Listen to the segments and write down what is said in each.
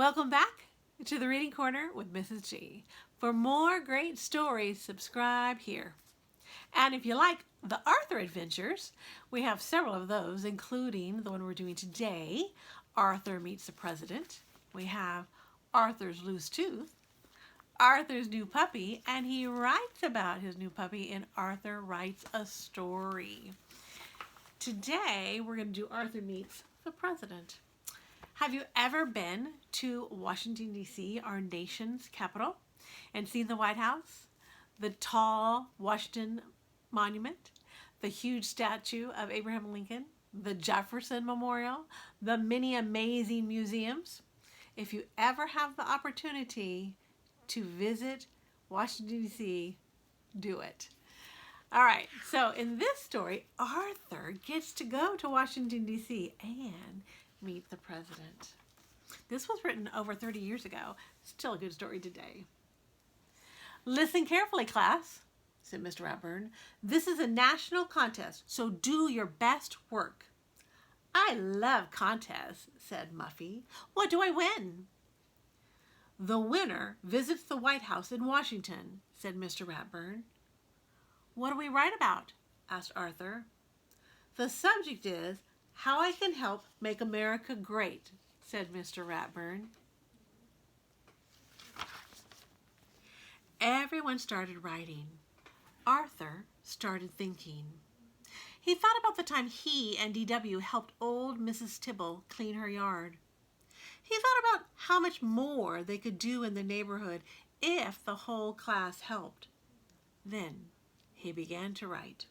Welcome back to the Reading Corner with Mrs. G. For more great stories, subscribe here. And if you like the Arthur Adventures, we have several of those, including the one we're doing today, Arthur Meets the President. We have Arthur's Loose Tooth, Arthur's New Puppy, and he writes about his new puppy in Arthur Writes a Story. Today, we're going to do Arthur Meets the President. Have you ever been to Washington, D.C., our nation's capital, and seen the White House, the tall Washington Monument, the huge statue of Abraham Lincoln, the Jefferson Memorial, the many amazing museums? If you ever have the opportunity to visit Washington, D.C., do it. All right, so in this story, Arthur gets to go to Washington, D.C. and meet the president. This was written over 30 years ago. Still a good story today. Listen carefully, class, said Mr. Ratburn. This is a national contest, so do your best work. I love contests, said Muffy. What do I win? The winner visits the White House in Washington, said Mr. Ratburn. What do we write about? Asked Arthur. The subject is How I Can Help Make America Great, said Mr. Ratburn. Everyone started writing. Arthur started thinking. He thought about the time he and D.W. helped old Mrs. Tibble clean her yard. He thought about how much more they could do in the neighborhood if the whole class helped. Then he began to write.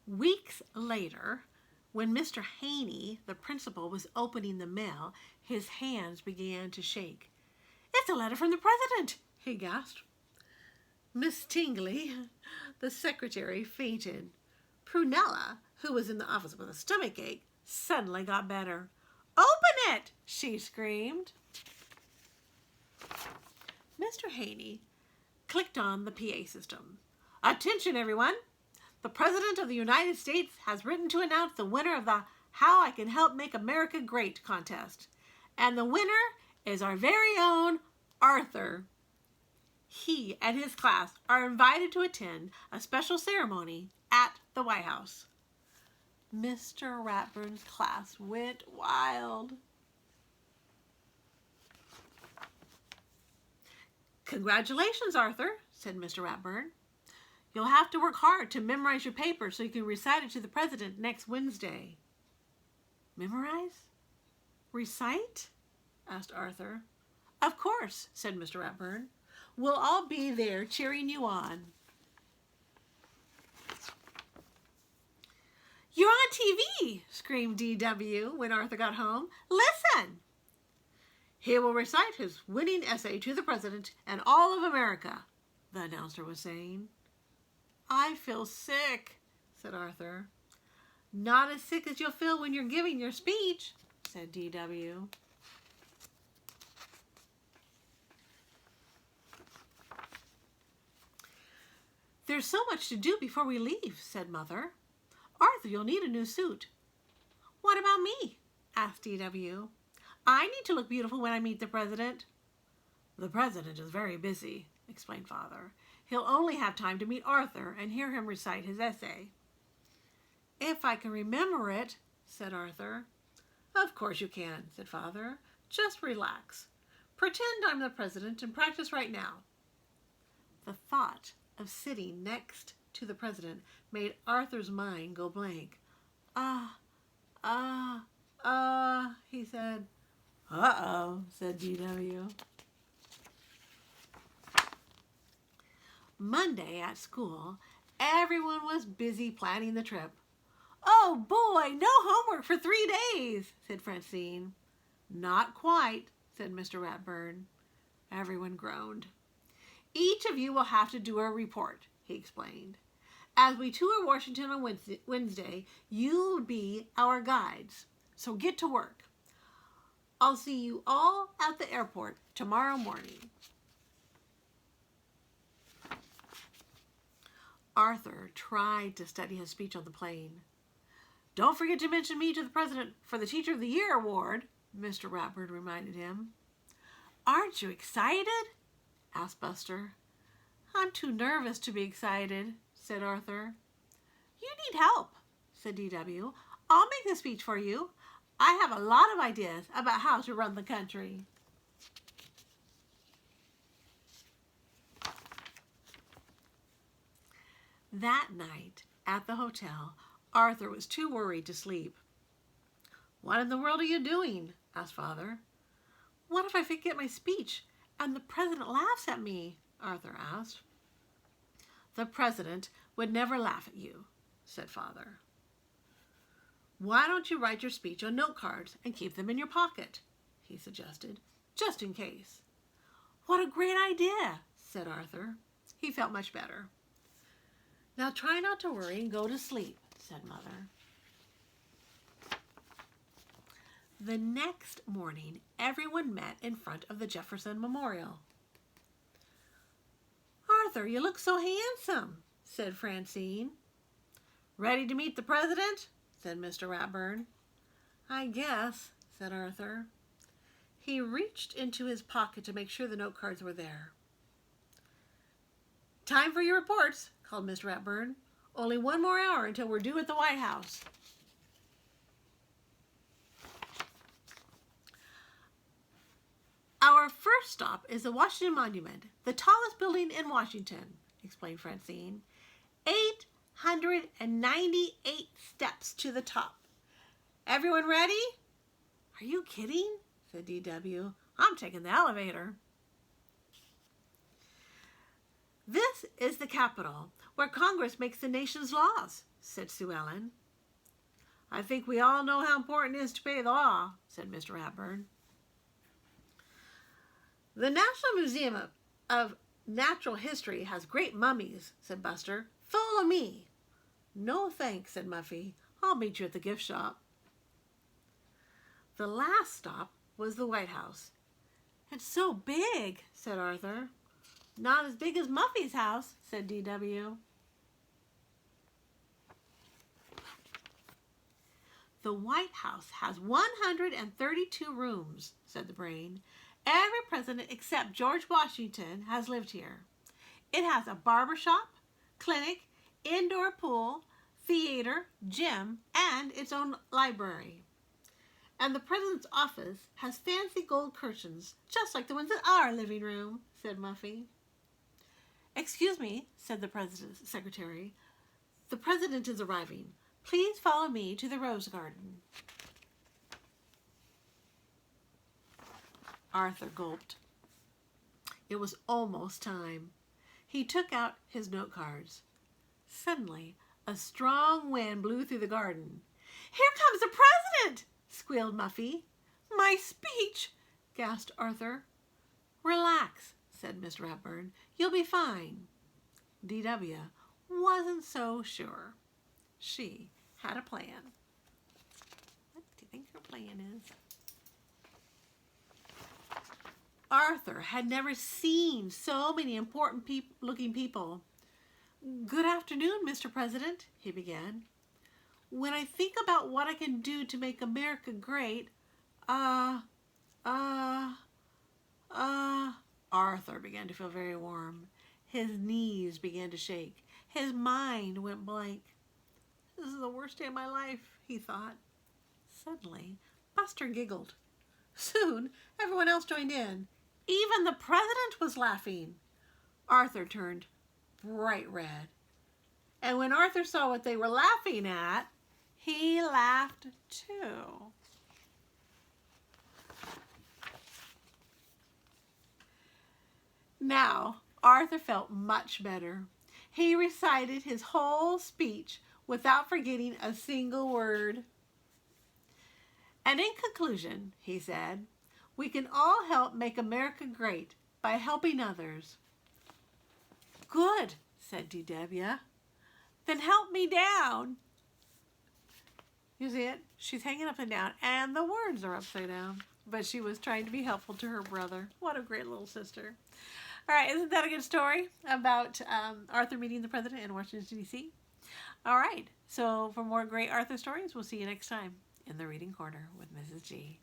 Weeks later, when Mr. Haney, the principal, was opening the mail, his hands began to shake. It's a letter from the president, he gasped. Miss Tingley, the secretary, fainted. Prunella, who was in the office with a stomach ache, suddenly got better. Open it, she screamed. Mr. Haney clicked on the PA system. Attention, everyone. The President of the United States has written to announce the winner of the How I Can Help Make America Great contest. And the winner is our very own Arthur. He and his class are invited to attend a special ceremony at the White House. Mr. Ratburn's class went wild. Congratulations, Arthur, said Mr. Ratburn. You'll have to work hard to memorize your paper so you can recite it to the president next Wednesday. Memorize? Recite? Asked Arthur. Of course, said Mr. Ratburn. We'll all be there cheering you on. You're on TV, screamed D.W. when Arthur got home. Listen! He will recite his winning essay to the president and all of America, the announcer was saying. I feel sick, said Arthur. Not as sick as you'll feel when you're giving your speech, said D.W. There's so much to do before we leave, said Mother. Arthur, you'll need a new suit. What about me? Asked D.W. I need to look beautiful when I meet the president. The president is very busy, explained Father. He'll only have time to meet Arthur and hear him recite his essay. If I can remember it, said Arthur. Of course you can, said Father. Just relax. Pretend I'm the president and practice right now. The thought of sitting next to the president made Arthur's mind go blank. He said. Uh-oh, said D.W. Monday at school, everyone was busy planning the trip. Oh boy, no homework for 3 days, said Francine. Not quite, said Mr. Ratburn. Everyone groaned. Each of you will have to do a report, he explained. As we tour Washington on Wednesday, you'll be our guides, so get to work. I'll see you all at the airport tomorrow morning. Arthur tried to study his speech on the plane. Don't forget to mention me to the president for the Teacher of the Year award, Mr. Ratbird reminded him. Aren't you excited? Asked Buster. I'm too nervous to be excited, said Arthur. You need help, said D.W. I'll make the speech for you. I have a lot of ideas about how to run the country. That night, at the hotel, Arthur was too worried to sleep. What in the world are you doing? Asked Father. What if I forget my speech and the president laughs at me? Arthur asked. The president would never laugh at you, said Father. Why don't you write your speech on note cards and keep them in your pocket? He suggested, just in case. What a great idea, said Arthur. He felt much better. Now try not to worry and go to sleep, said Mother. The next morning, everyone met in front of the Jefferson Memorial. Arthur, you look so handsome, said Francine. Ready to meet the president? Said Mr. Ratburn. I guess, said Arthur. He reached into his pocket to make sure the note cards were there. Time for your reports, called Mr. Ratburn. Only one more hour until we're due at the White House. Our first stop is the Washington Monument, the tallest building in Washington, explained Francine. 898 steps to the top. Everyone ready? Are you kidding? Said D.W. I'm taking the elevator. This is the Capitol, where Congress makes the nation's laws, said Sue Ellen. I think we all know how important it is to obey the law, said Mr. Ratburn. The National Museum of Natural History has great mummies, said Buster. Follow me. No thanks, said Muffy. I'll meet you at the gift shop. The last stop was the White House. It's so big, said Arthur. Not as big as Muffy's house, said D.W. The White House has 132 rooms, said the Brain. Every president except George Washington has lived here. It has a barber shop, clinic, indoor pool, theater, gym, and its own library. And the president's office has fancy gold curtains, just like the ones in our living room, said Muffy. Excuse me, said the president's secretary. The president is arriving. Please follow me to the Rose Garden. Arthur gulped. It was almost time. He took out his note cards. Suddenly, a strong wind blew through the garden. Here comes the president, squealed Muffy. My speech, gasped Arthur. Relax, said Miss Ratburn. You'll be fine. D.W. wasn't so sure. She had a plan. What do you think her plan is? Arthur had never seen so many important looking people. Good afternoon, Mr. President, he began. When I think about what I can do to make America great, Arthur began to feel very warm. His knees began to shake. His mind went blank. This is the worst day of my life, he thought. Suddenly, Buster giggled. Soon, everyone else joined in. Even the president was laughing. Arthur turned bright red. And when Arthur saw what they were laughing at, he laughed too. Now, Arthur felt much better. He recited his whole speech without forgetting a single word. And in conclusion, he said, we can all help make America great by helping others. Good, said D.W. Then help me down. You see it? She's hanging upside down, and the words are upside down. But she was trying to be helpful to her brother. What a great little sister. All right, isn't that a good story about Arthur meeting the president in Washington, D.C.? All right. So for more great Arthur stories, we'll see you next time in the Reading Corner with Mrs. G.